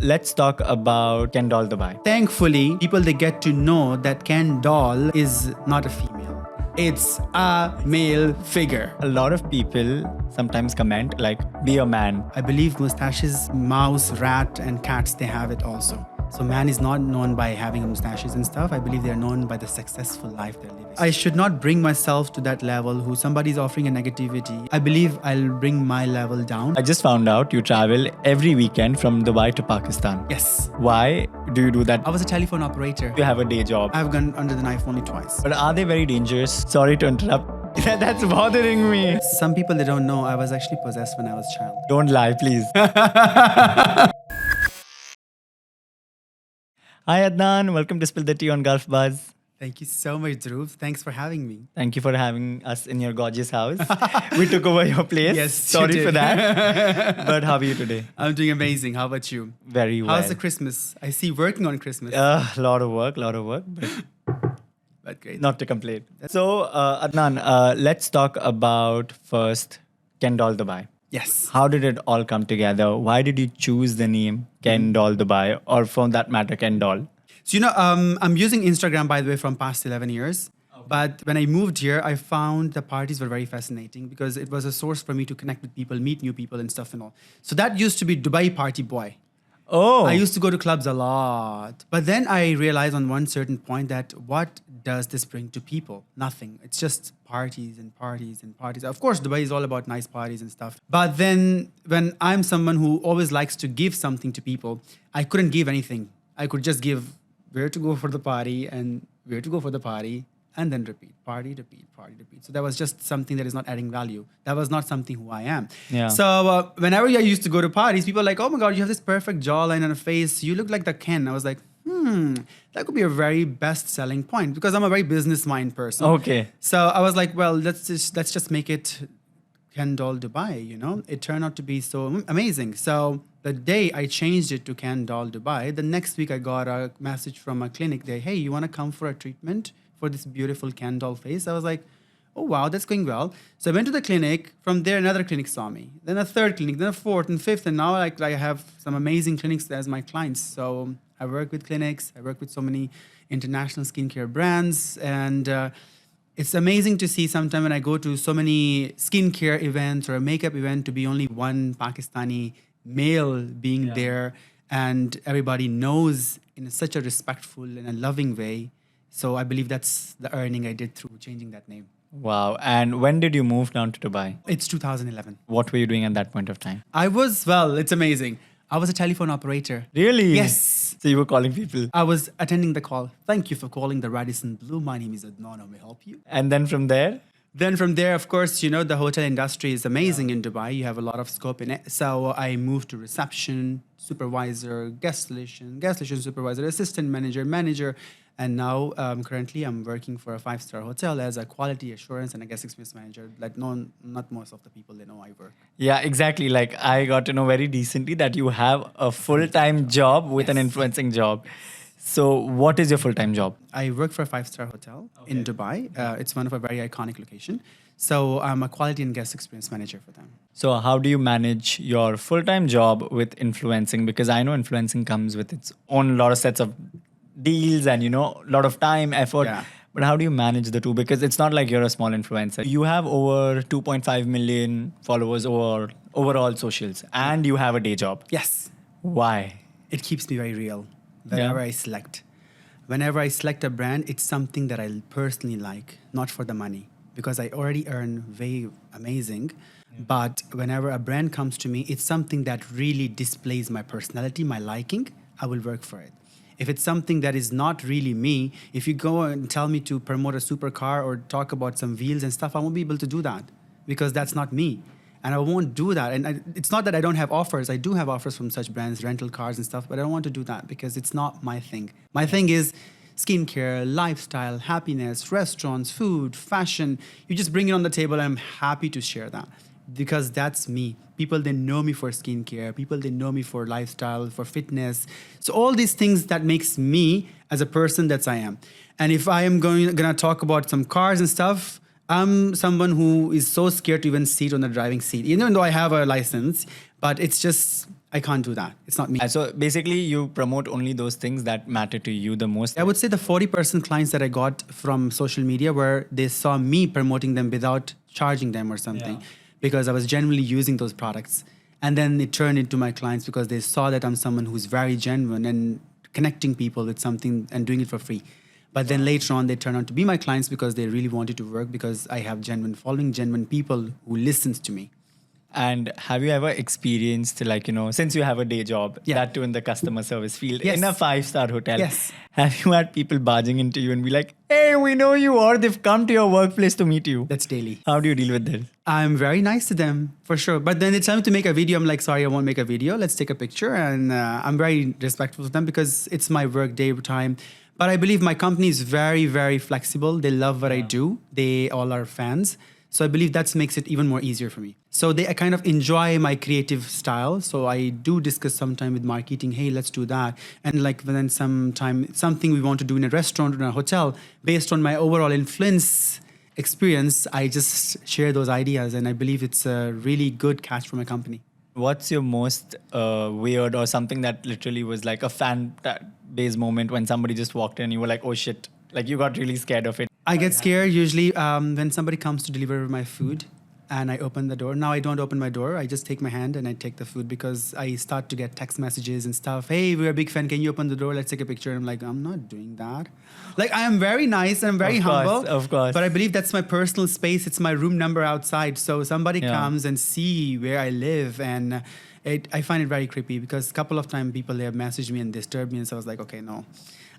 Let's talk about Ken Doll Dubai. Thankfully, people they get to know that Ken Doll is not a female. It's a male figure. A lot of people sometimes comment like, be a man. I believe mustaches, mouse, rat, and cats, they have it also. So man is not known by having mustaches and stuff. I believe they're known by the successful life they're living. I should not bring myself to that level who somebody's offering a negativity. I believe I'll bring my level down. I just found out you travel every weekend from Dubai to Pakistan. Yes. Why do you do that? I was a telephone operator. You have a day job. I've gone under the knife only twice. But are they very dangerous? Sorry to interrupt. That's bothering me. Some people, they don't know I was actually possessed when I was a child. Don't lie, please. Hi Adnan, welcome to Spill the Tea on Gulf Buzz. Thank you so much, Dhruv. Thanks for having me. Thank you for having us in your gorgeous house. We took over your place. Yes, sorry you for did. that. But how are you today? I'm doing amazing. How about you? Very well. How's the Christmas? I see you working on Christmas. Lot of work, But great. not to complain. So Adnan, let's talk about first Ken Doll Dubai. Yes. How did it all come together? Why did you choose the name Ken Doll Dubai, or for that matter, Ken Doll? So, I'm using Instagram, by the way, from past 11 years. Okay. But when I moved here, I found the parties were very fascinating because it was a source for me to connect with people, meet new people and stuff and all. So that used to be Dubai Party Boy. Oh. I used to go to clubs a lot. But then I realized on one certain point that what does this bring to people? Nothing. It's just parties and parties and parties. Of course, Dubai is all about nice parties and stuff. But then when I'm someone who always likes to give something to people, I couldn't give anything. I could just give where to go for the party and where to go for the party and then repeat, party, repeat, party, repeat. So that was just something that is not adding value. That was not something who I am. Yeah. So whenever I used to go to parties, people are like, oh my God, you have this perfect jawline and a face. You look like the Ken. I was like, that could be a very best selling point because I'm a very business mind person. Okay. So I was like, well, let's just make it Ken Doll Dubai, It turned out to be so amazing. So the day I changed it to Ken Doll Dubai, the next week I got a message from a clinic there, hey, you want to come for a treatment for this beautiful Ken Doll face? I was like, oh, wow, that's going well. So I went to the clinic. From there, another clinic saw me. Then a third clinic, then a fourth and fifth. And now I have some amazing clinics as my clients. So I work with clinics. I work with so many international skincare brands. And it's amazing to see sometimes when I go to so many skincare events or a makeup event to be only one Pakistani male being there. And everybody knows in such a respectful and a loving way. So I believe that's the earning I did through changing that name. Wow. And when did you move down to Dubai? It's 2011. What were you doing at that point of time? It's amazing. I was a telephone operator. Really? Yes. So you were calling people. I was attending the call. Thank you for calling the Radisson Blu. My name is Adnan. How may I help you? And then from there? Then from there, of course, the hotel industry is amazing in Dubai. You have a lot of scope in it. So I moved to reception, supervisor, guest relation supervisor, assistant manager. And now, currently, I'm working for a 5-star hotel as a quality assurance and a guest experience manager. Not most of the people, they know I work. Yeah, exactly. Like I got to know very decently that you have a full-time job with an influencing job. So what is your full-time job? I work for a 5-star hotel in Dubai. It's one of a very iconic location. So I'm a quality and guest experience manager for them. So how do you manage your full-time job with influencing? Because I know influencing comes with its own lot of sets of deals and, a lot of time, effort. Yeah. But how do you manage the two? Because it's not like you're a small influencer. You have over 2.5 million followers over overall socials and you have a day job. Yes. Why? It keeps me very real whenever I select. Whenever I select a brand, it's something that I personally like, not for the money. Because I already earn very amazing. But whenever a brand comes to me, it's something that really displays my personality, my liking. I will work for it. If it's something that is not really me, if you go and tell me to promote a supercar or talk about some wheels and stuff, I won't be able to do that because that's not me. And I won't do that. And it's not that I don't have offers. I do have offers from such brands, rental cars and stuff, but I don't want to do that because it's not my thing. My thing is skincare, lifestyle, happiness, restaurants, food, fashion. You just bring it on the table. I'm happy to share that because that's me. People, they know me for skincare. People, they know me for lifestyle, for fitness. So all these things that makes me as a person that's I am. And if I am gonna talk about some cars and stuff, I'm someone who is so scared to even sit on the driving seat, even though I have a license, but it's just I can't do that. It's not me. And so basically, you promote only those things that matter to you the most. I would say the 40% clients that I got from social media where they saw me promoting them without charging them or something, Yeah. because I was genuinely using those products. And then it turned into my clients because they saw that I'm someone who's very genuine and connecting people with something and doing it for free. But then later on, they turn out to be my clients because they really wanted to work, because I have genuine following, genuine people who listens to me. And have you ever experienced, like, since you have a day job, Yeah. that too in the customer service field, Yes. in a 5-star hotel, Yes. have you had people barging into you and be like, hey, we know you, or they've come to your workplace to meet you? That's daily. How do you deal with that? I'm very nice to them, for sure. But then it's time to make a video. I'm like, sorry, I won't make a video. Let's take a picture. And I'm very respectful to them because it's my work day time. But I believe my company is very, very flexible. They love what I do. They all are fans. So I believe that makes it even more easier for me. So they kind of enjoy my creative style. So I do discuss sometime with marketing, hey, let's do that. And like then sometime something we want to do in a restaurant or in a hotel, based on my overall influence experience, I just share those ideas. And I believe it's a really good catch for my company. What's your most weird or something that literally was like a fan-based moment when somebody just walked in and you were like, oh shit, like you got really scared of it? I get scared usually when somebody comes to deliver my food and I open the door. Now I don't open my door. I just take my hand and I take the food because I start to get text messages and stuff. Hey, we're a big fan. Can you open the door? Let's take a picture. And I'm like, I'm not doing that. Like, I am very nice and I'm very humble. Of course. But I believe that's my personal space. It's my room number outside. So somebody comes and see where I live, and I find it very creepy because a couple of times people have messaged me and disturbed me. And so I was like, okay, no.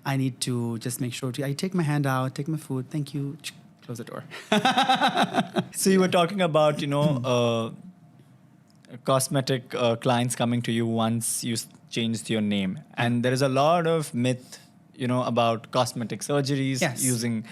I need to just make sure I take my hand out, take my food. Thank you. Close the door. So you were talking about, cosmetic clients coming to you once you changed your name. And there is a lot of myth, about cosmetic surgeries, Yes. using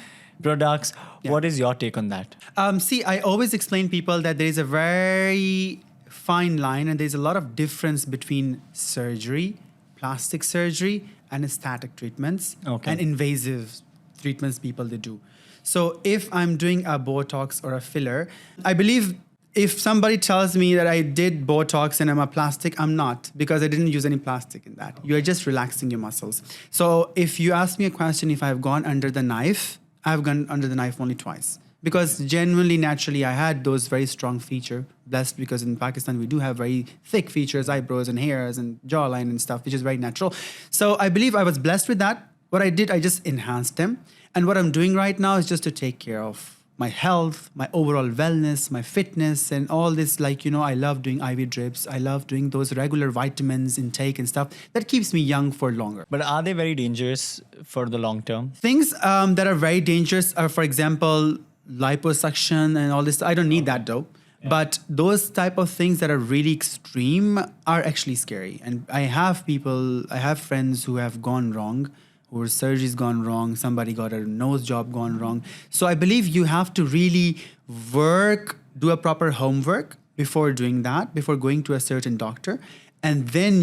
products. Yeah. What is your take on that? See, I always explain people that there is a very fine line and there's a lot of difference between surgery, plastic surgery, and aesthetic treatments and invasive treatments people they do. So if I'm doing a Botox or a filler, I believe if somebody tells me that I did Botox and I'm a plastic, I'm not, because I didn't use any plastic in that. You're just relaxing your muscles. So if you ask me a question, if I've gone under the knife, I've gone under the knife only twice. Because genuinely, naturally, I had those very strong features. Blessed because in Pakistan, we do have very thick features, eyebrows and hairs and jawline and stuff, which is very natural. So I believe I was blessed with that. What I did, I just enhanced them. And what I'm doing right now is just to take care of my health, my overall wellness, my fitness, and all this. Like, I love doing IV drips. I love doing those regular vitamins intake and stuff. That keeps me young for longer. But are they very dangerous for the long term? Things that are very dangerous are, for example, liposuction and all this. I don't need that though. Yeah. But those type of things that are really extreme are actually scary. And I have friends who have gone wrong, whose surgery's gone wrong, somebody got a nose job gone wrong. So I believe you have to really do a proper homework before doing that, before going to a certain doctor, and then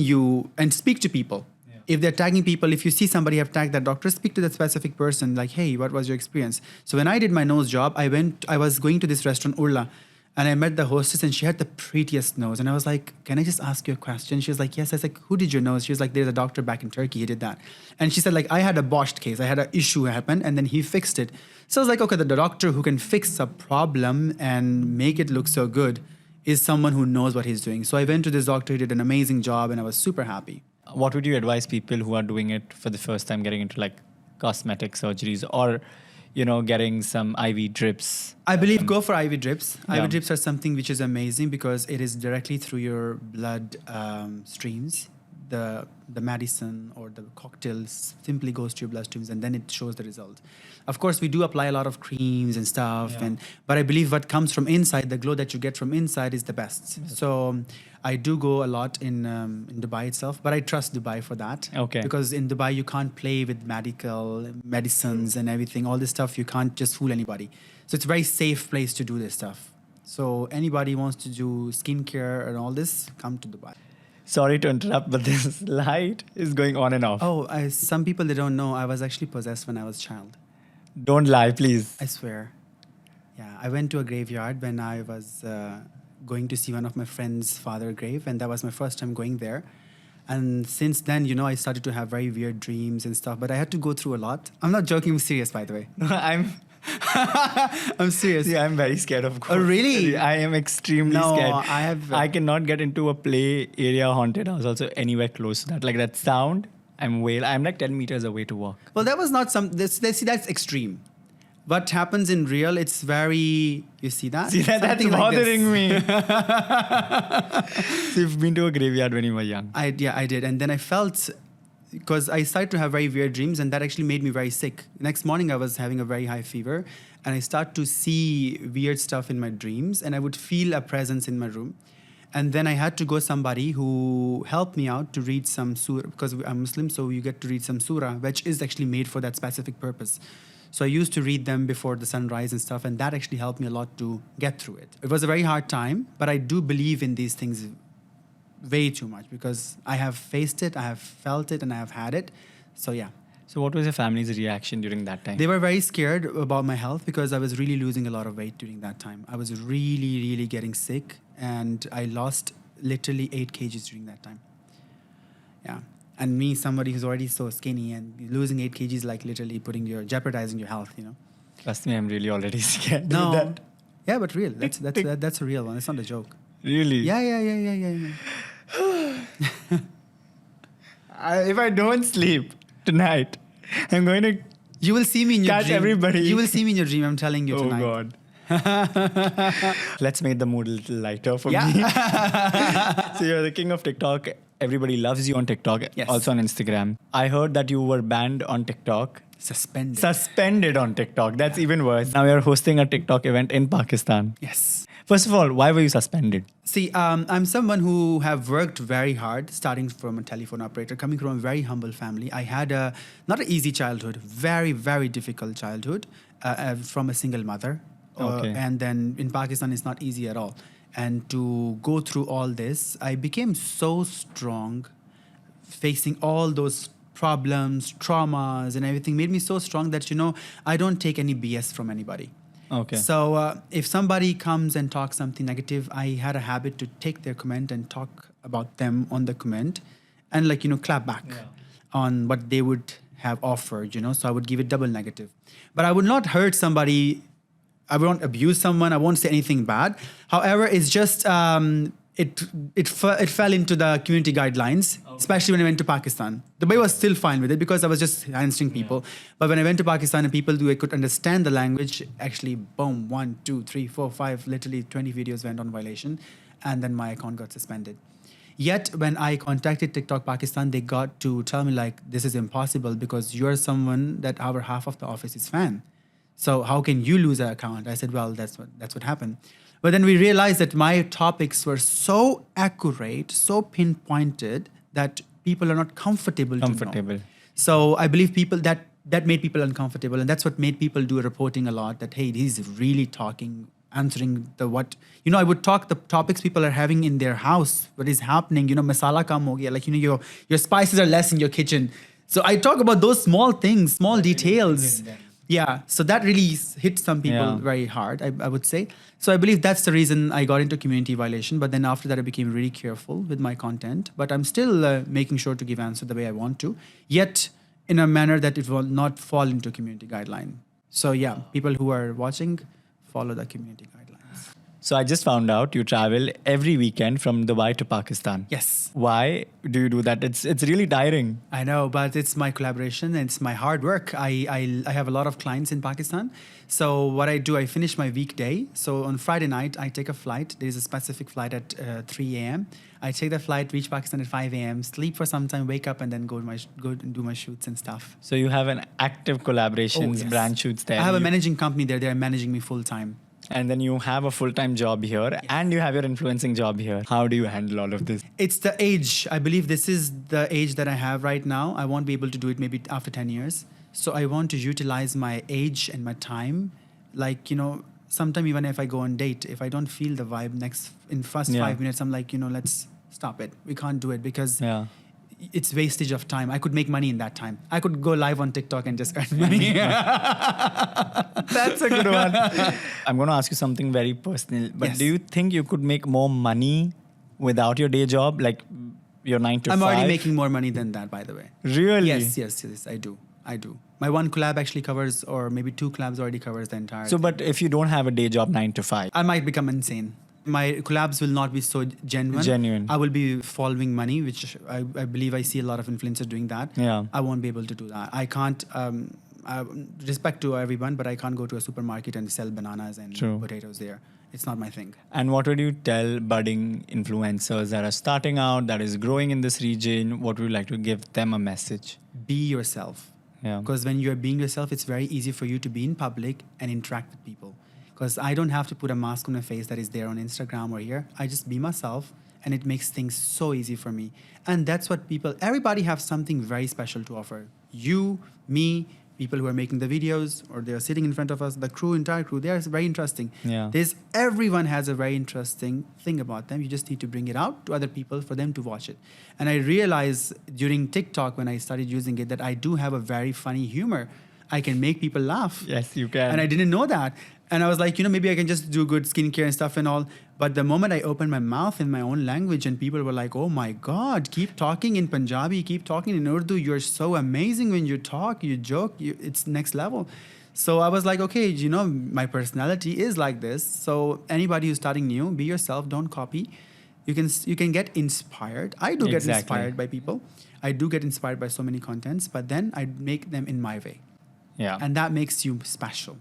speak to people. If they're tagging people, if you see somebody have tagged that doctor, speak to that specific person. Like, hey, what was your experience? So when I did my nose job, I was going to this restaurant, Urla, and I met the hostess and she had the prettiest nose. And I was like, can I just ask you a question? She was like, yes. I was like, who did your nose? She was like, there's a doctor back in Turkey. He did that. And she said, like, I had a botched case. I had an issue happen and then he fixed it. So I was like, okay, the doctor who can fix a problem and make it look so good is someone who knows what he's doing. So I went to this doctor. He did an amazing job and I was super happy. What would you advise people who are doing it for the first time, getting into like cosmetic surgeries or, getting some IV drips? I believe go for IV drips. Yeah. IV drips are something which is amazing because it is directly through your blood streams. The medicine or the cocktails simply goes to your bloodstreams and then it shows the result. Of course, we do apply a lot of creams and stuff, but I believe what comes from inside, the glow that you get from inside is the best. Yes. So I do go a lot in Dubai itself, but I trust Dubai for that. Okay. Because in Dubai, you can't play with medicines and everything. All this stuff, you can't just fool anybody. So it's a very safe place to do this stuff. So anybody wants to do skincare and all this, come to Dubai. Sorry to interrupt, but this light is going on and off. Oh, some people, they don't know, I was actually possessed when I was a child. Don't lie, please. I swear. Yeah, I went to a graveyard when I was going to see one of my friend's father grave, and that was my first time going there. And since then, you know, I started to have very weird dreams and stuff, but I had to go through a lot. I'm not joking, I'm serious, by the way. I'm serious. See, I'm very scared of ghosts. Oh, really? I am extremely No, scared. I cannot get into a play area haunted house also anywhere close to that. Like that sound, I'm like 10 meters away to walk. Well, that was not see, that's extreme. What happens in real, it's very, you see that? See, that's Something like bothering this. me. So you've been to a graveyard when you were young. I did. And then I felt, because I started to have very weird dreams, and that actually made me very sick. Next morning, I was having a very high fever, and I started to see weird stuff in my dreams, and I would feel a presence in my room. And then I had to go somebody who helped me out to read some surah, because I'm Muslim, so you get to read some surah, which is actually made for that specific purpose. So I used to read them before the sunrise and stuff, and that actually helped me a lot to get through it. It was a very hard time, but I do believe in these things way too much because I have faced it, I have felt it, and I have had it. So yeah. So what was your family's reaction during that time? They were very scared about my health because I was really losing a lot of weight during that time. I was really, really getting sick, and I lost literally 8 kgs during that time. Yeah. And me, somebody who's already so skinny, and losing 8 kgs, like literally jeopardizing your health, you know. Trust me, I'm really already scared. No. Of that. Yeah, but real. That's a real one. It's not a joke. Really? Yeah. If I don't sleep tonight, I'm going to You will see me in your catch dream. everybody. You will see me in your dream. I'm telling you tonight. Oh God. Let's make the mood a little lighter for me. So you're the king of TikTok. Everybody loves you on TikTok. Yes. Also on Instagram. I heard that you were banned on TikTok. Suspended on TikTok. That's even worse. Now you're hosting a TikTok event in Pakistan. Yes. First of all, why were you suspended? See, I'm someone who have worked very hard, starting from a telephone operator, coming from a very humble family. I had not an easy childhood, very, very difficult childhood from a single mother. Okay. And then in Pakistan, it's not easy at all. And to go through all this, I became so strong, facing all those problems, traumas, and everything made me so strong that, you know, I don't take any BS from anybody. Okay. So if somebody comes and talks something negative, I had a habit to take their comment and talk about them on the comment and, like, you know, clap back on what they would have offered, you know. So I would give it double negative. But I would not hurt somebody. I won't abuse someone. I won't say anything bad. However, it's just it fell into the community guidelines, especially when I went to Pakistan. Dubai was still fine with it because I was just answering people. But when I went to Pakistan and people who could understand the language, actually, boom, 1, 2, 3, 4, 5, literally 20 videos went on violation, and then my account got suspended. Yet when I contacted TikTok Pakistan, they got to tell me, like, this is impossible because you're someone that our half of the office is fan. So how can you lose an account? I said, well, that's what happened. But then we realized that my topics were so accurate, so pinpointed that people are not comfortable to know. So I believe people that made people uncomfortable, and that's what made people do reporting a lot. That, hey, he's really talking, answering the what. You know, I would talk the topics people are having in their house. What is happening? You know, masala kam ho gaya. Like, you know, your spices are less in your kitchen. So I talk about those small things, small details. Yeah, so that really hit some people very hard, I would say. So I believe that's the reason I got into community violation. But then after that, I became really careful with my content. But I'm still making sure to give answer the way I want to, yet in a manner that it will not fall into community guideline. So yeah, people who are watching, follow the community guidelines. So I just found out you travel every weekend from Dubai to Pakistan. Yes. Why do you do that? It's really tiring. I know, but it's my collaboration and it's my hard work. I have a lot of clients in Pakistan. So what I do, I finish my weekday. So on Friday night, I take a flight. There's a specific flight at 3 a.m. I take the flight, reach Pakistan at 5 a.m., sleep for some time, wake up, and then go and do my shoots and stuff. So you have an active collaborations, brand shoots there. I have a managing company there. They're managing me full time. And then you have a full-time job here and you have your influencing job here. How do you handle all of this? It's the age. I believe this is the age that I have right now. I won't be able to do it maybe after 10 years. So I want to utilize my age and my time. Like, you know, sometime even if I go on date, if I don't feel the vibe in first 5 minutes, I'm like, you know, let's stop it. We can't do it because it's wastage of time. I could make money in that time. I could go live on TikTok and just earn money. That's a good one. I'm going to ask you something very personal, but Yes. do you think you could make more money without your day job, like your 9 to 5? I'm already making more money than that, by the way. Really? Yes, I do. My one collab actually covers, or maybe 2 collabs already covers the entire So, but if you don't have a day job 9 to 5, I might become insane. My collabs will not be so genuine. I will be following money, which I believe I see a lot of influencers doing that. Yeah. I won't be able to do that. I can't, respect to everyone, but I can't go to a supermarket and sell bananas and True. potatoes there. It's not my thing. And what would you tell budding influencers that are starting out, that is growing in this region? What would you like to give them a message? Be yourself. Yeah. Because when you're being yourself, it's very easy for you to be in public and interact with people. Because I don't have to put a mask on my face that is there on Instagram or here. I just be myself, and it makes things so easy for me. And that's what everybody have something very special to offer. You, me, people who are making the videos, or they are sitting in front of us, the entire crew, they are very interesting. Yeah. Everyone has a very interesting thing about them. You just need to bring it out to other people for them to watch it. And I realized during TikTok, when I started using it, that I do have a very funny humor. I can make people laugh. Yes, you can. And I didn't know that. And I was like, maybe I can just do good skincare and stuff and all. But the moment I opened my mouth in my own language, and people were like, oh my God, keep talking in Punjabi, keep talking in Urdu. You're so amazing when you talk, you joke, it's next level. So I was like, okay, my personality is like this. So anybody who's starting new, be yourself, don't copy. You can get inspired. I do get inspired by people. I do get inspired by so many contents, but then I make them in my way. Yeah. And that makes you special.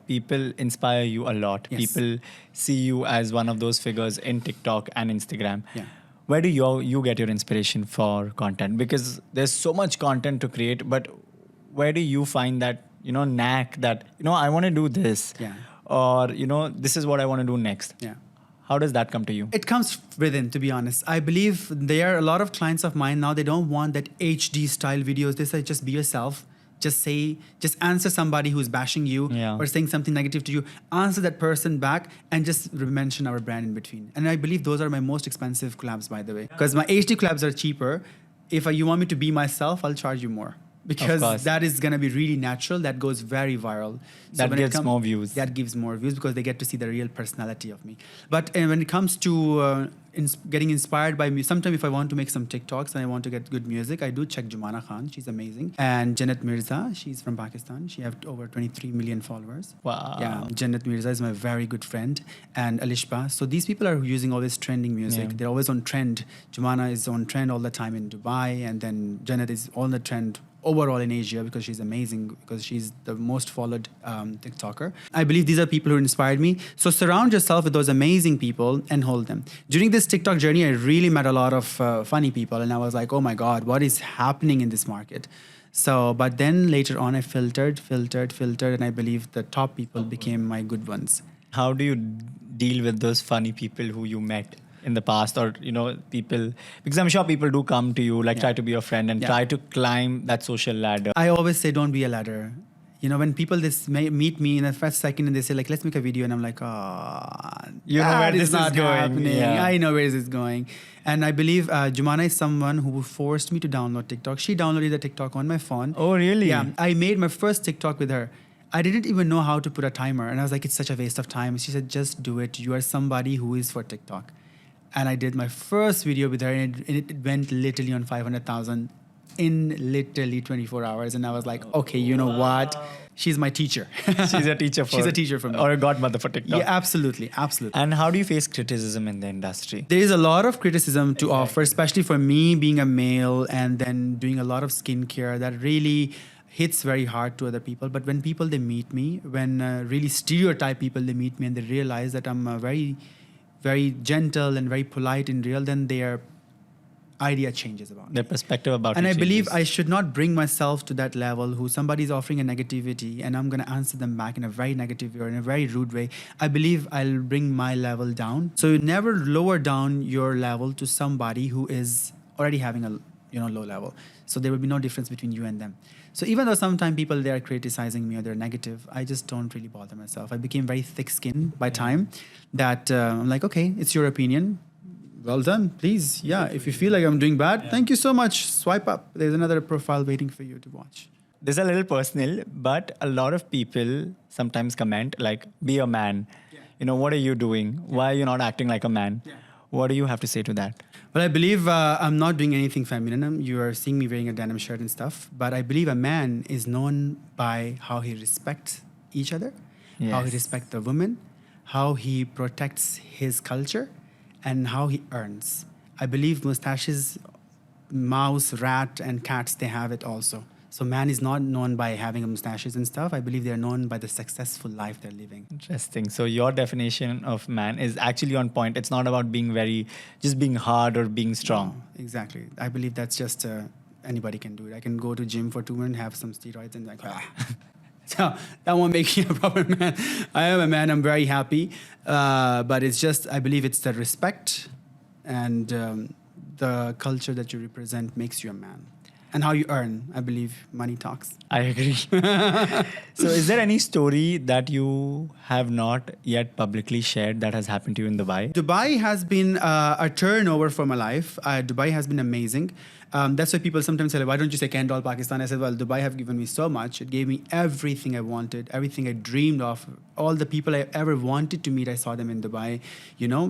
People inspire you a lot. Yes. People see you as one of those figures in TikTok and Instagram. Yeah. Where do you get your inspiration for content? Because there's so much content to create, but where do you find that, knack that, I want to do this? Yeah. Or, this is what I want to do next. Yeah. How does that come to you? It comes within, to be honest. I believe there are a lot of clients of mine now, they don't want that HD style videos. They say, just be yourself. Just answer somebody who's bashing you or saying something negative to you. Answer that person back and just mention our brand in between. And I believe those are my most expensive collabs, by the way. Because my HD collabs are cheaper. If you want me to be myself, I'll charge you more. Because that is going to be really natural. That goes very viral. So that gives more views. That gives more views because they get to see the real personality of me. But when it comes to getting inspired by me, sometimes if I want to make some TikToks and I want to get good music, I do check Jumana Khan. She's amazing. And Jannat Mirza, she's from Pakistan. She has over 23 million followers. Wow. Yeah, Jannat Mirza is my very good friend. And Alishba. So these people are using always trending music. Yeah. They're always on trend. Jumana is on trend all the time in Dubai. And then Jannat is on the trend overall in Asia because she's amazing, because she's the most followed TikToker. I believe these are people who inspired me. So surround yourself with those amazing people and hold them. During this TikTok journey, I really met a lot of funny people, and I was like, oh my God, what is happening in this market? So, but then later on, I filtered, and I believe the top people became my good ones. How do you deal with those funny people who you met in the past, or people, because I'm sure people do come to you, try to be your friend and try to climb that social ladder? I always say, don't be a ladder. When people meet me in the first second and they say let's make a video, and I'm like, where this is going. Happening. Yeah. I know where this is going. And I believe Jumana is someone who forced me to download TikTok. She downloaded the TikTok on my phone. Oh, really? Yeah. I made my first TikTok with her. I didn't even know how to put a timer. And I was like, it's such a waste of time. She said, just do it. You are somebody who is for TikTok. And I did my first video with her, and it went literally on 500,000 in literally 24 hours. And I was like, okay, you know what? She's my teacher. She's a teacher She's a teacher for me. Or a godmother for TikTok. Yeah, absolutely. And how do you face criticism in the industry? There is a lot of criticism to offer, especially for me being a male and then doing a lot of skincare that really hits very hard to other people. But when people, they meet me, when really stereotype people, they meet me and they realize that I'm very, very gentle and very polite in real, then their idea changes about me. Their perspective about and you I believe changes. I should not bring myself to that level who somebody's offering a negativity and I'm going to answer them back in a very negative way or in a very rude way. I believe I'll bring my level down. So you never lower down your level to somebody who is already having a low level. So there will be no difference between you and them. So even though sometimes people, they are criticizing me or they're negative, I just don't really bother myself. I became very thick-skinned by time that I'm like, okay, it's your opinion. Well done. Please. Yeah. If you feel like I'm doing bad, thank you so much. Swipe up. There's another profile waiting for you to watch. This is a little personal, but a lot of people sometimes comment like, be a man. What are you doing? Why are you not acting like a man? What do you have to say to that? Well, I believe I'm not doing anything feminine. You are seeing me wearing a denim shirt and stuff. But I believe a man is known by how he respects each other, how he respects the woman, how he protects his culture, and how he earns. I believe mustaches, mouse, rat, and cats, they have it also. So man is not known by having mustaches and stuff. I believe they're known by the successful life they're living. Interesting. So your definition of man is actually on point. It's not about just being hard or being strong. No, exactly. I believe that's just anybody can do it. I can go to gym for 2 months, have some steroids, and So that won't make me a proper man. I am a man. I'm very happy. But it's just, I believe it's the respect and the culture that you represent makes you a man. And how you earn. I believe money talks. I agree. So is there any story that you have not yet publicly shared that has happened to you in Dubai? Dubai has been a turnover for my life. Dubai has been amazing. That's why people sometimes say, why don't you say Ken Doll, Pakistan? I said, well, Dubai have given me so much. It gave me everything I wanted, everything I dreamed of. All the people I ever wanted to meet, I saw them in Dubai.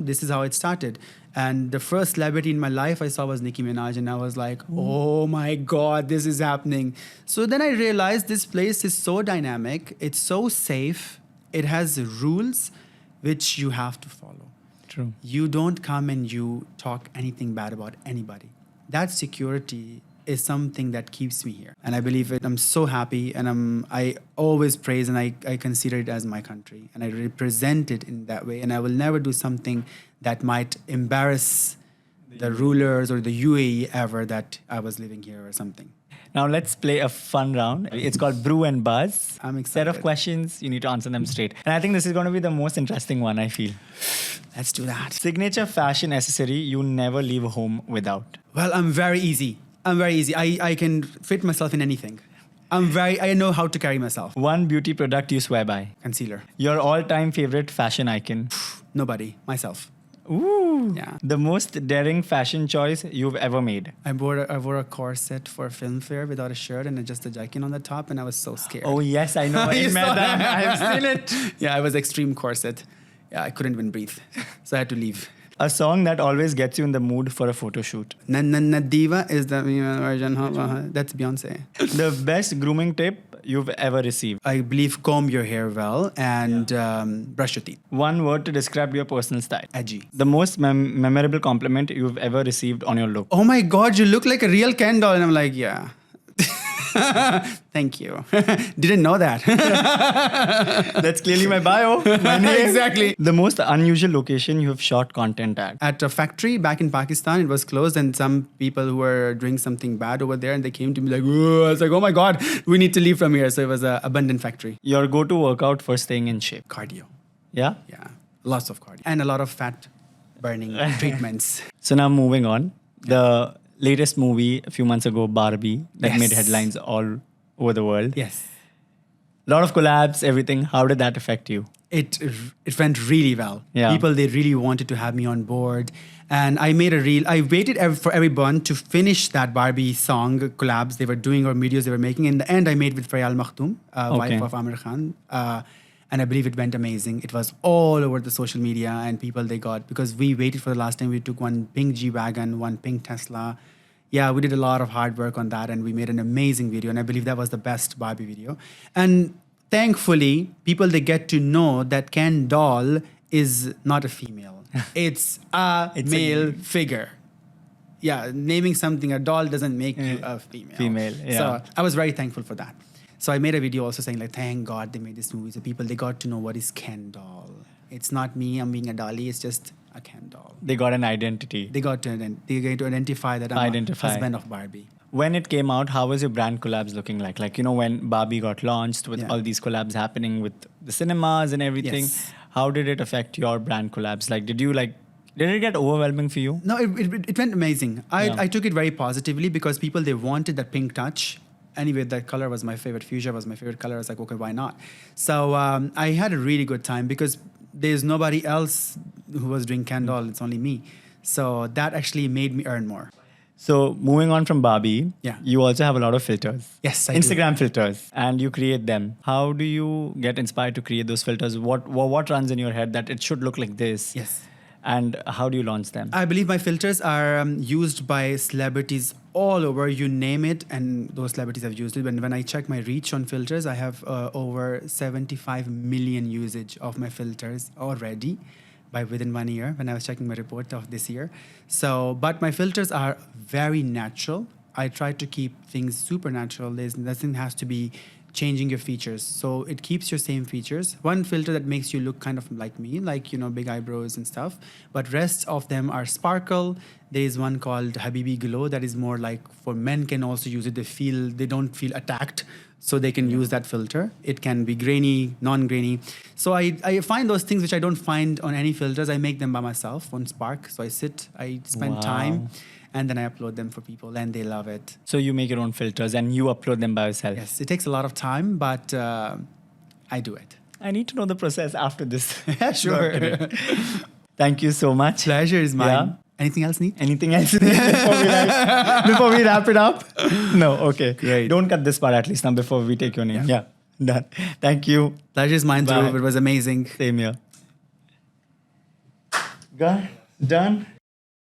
This is how it started. And the first celebrity in my life I saw was Nicki Minaj. And I was like, oh my God, this is happening. So then I realized this place is so dynamic. It's so safe. It has rules which you have to follow. True. You don't come and you talk anything bad about anybody. That security is something that keeps me here. And I believe it. I'm so happy, and I always praise, and I consider it as my country, and I represent it in that way. And I will never do something that might embarrass the rulers or the UAE ever that I was living here or something. Now let's play a fun round. It's called Brew and Buzz. I'm excited. Set of questions. You need to answer them straight. And I think this is going to be the most interesting one, I feel. Let's do that. Signature fashion accessory you never leave home without. Well, I'm very easy. I can fit myself in anything. I know how to carry myself. One beauty product you swear by. Concealer. Your all-time favorite fashion icon. Nobody. Myself. Ooh. Yeah. The most daring fashion choice you've ever made. I wore a corset for a film fair without a shirt and just a jacket on the top, and I was so scared. Oh yes, I know. You saw Madam, that? I've seen it. Yeah, it was extreme corset. Yeah, I couldn't even breathe. So I had to leave. A song that always gets you in the mood for a photo shoot. Na Na Na Diva is the version. That's Beyonce. The best grooming tip you've ever received. I believe comb your hair well and brush your teeth. One word to describe your personal style. Edgy. The most memorable compliment you've ever received on your look. Oh my God, you look like a real Ken doll. And I'm like, yeah. Thank you. Didn't know that. That's clearly my bio. My name. Exactly. The most unusual location you have shot content at. At a factory back in Pakistan, it was closed, and some people who were doing something bad over there, and they came to me like, "Whoa." I was like, oh my God, we need to leave from here. So it was an abundant factory. Your go-to workout for staying in shape. Cardio. Yeah? Yeah. Lots of cardio. And a lot of fat burning treatments. So now moving on. The latest movie a few months ago, Barbie, that Yes. made headlines all over the world. Yes. A lot of collabs, everything. How did that affect you? It went really well. Yeah. People, they really wanted to have me on board. And I made a reel. I waited for everyone to finish that Barbie song collabs they were doing or videos they were making. In the end, I made with Fayal Makhtoom, wife of Amir Khan. And I believe it went amazing. It was all over the social media, and people they got, because we waited for the last time. We took one pink G-Wagon, one pink Tesla. Yeah, we did a lot of hard work on that, and we made an amazing video. And I believe that was the best Barbie video. And thankfully, people, they get to know that Ken Doll is not a female. It's a male figure. Yeah, naming something a doll doesn't make you a female. Female, yeah. So I was very thankful for that. So I made a video also saying like, thank God they made this movie. So people, they got to know what is Ken Doll. It's not me, I'm being a dolly. It's just a Ken Doll. They got an identity. They got to identify that I'm a husband of Barbie. When it came out, how was your brand collabs looking like? Like, you know, when Barbie got launched with Yeah. all these collabs happening with the cinemas and everything, Yes. how did it affect your brand collabs? Like, did it get overwhelming for you? No, it went amazing. Yeah. I took it very positively because people, they wanted that pink touch. Anyway, that color was my favorite. Fuchsia was my favorite color. I was like, okay, why not? So I had a really good time because there's nobody else who was doing Ken Doll. It's only me. So that actually made me earn more. So moving on from Barbie, Yeah. you also have a lot of filters. Yes, I do. Instagram filters, and you create them. How do you get inspired to create those filters? What runs in your head that it should look like this? Yes. And how do you launch them? I believe my filters are used by celebrities all over, you name it, and those celebrities have used it. When I check my reach on filters, I have over 75 million usage of my filters already by within 1 year when I was checking my report of this year. So, but my filters are very natural. I try to keep things supernatural. There's nothing has to be changing your features. So it keeps your same features. One filter that makes you look kind of like me, like, big eyebrows and stuff. But rest of them are sparkle. There is one called Habibi Glow that is more like for men can also use it. They don't feel attacked. So they can use that filter. It can be grainy, non-grainy. So I find those things which I don't find on any filters. I make them by myself on Spark. So I spend Wow. time, and then I upload them for people, and they love it. So you make your own filters and you upload them by yourself. Yes, it takes a lot of time, but I do it. I need to know the process after this. Sure. Thank you so much. Pleasure is mine. Yeah. Anything else, Neat? Anything else before we wrap it up? No, okay. Great. Don't cut this part at least now before we take your name. Yeah, done. Thank you. Pleasure is mine, Bye. Dhruv. It was amazing. Same here. Done.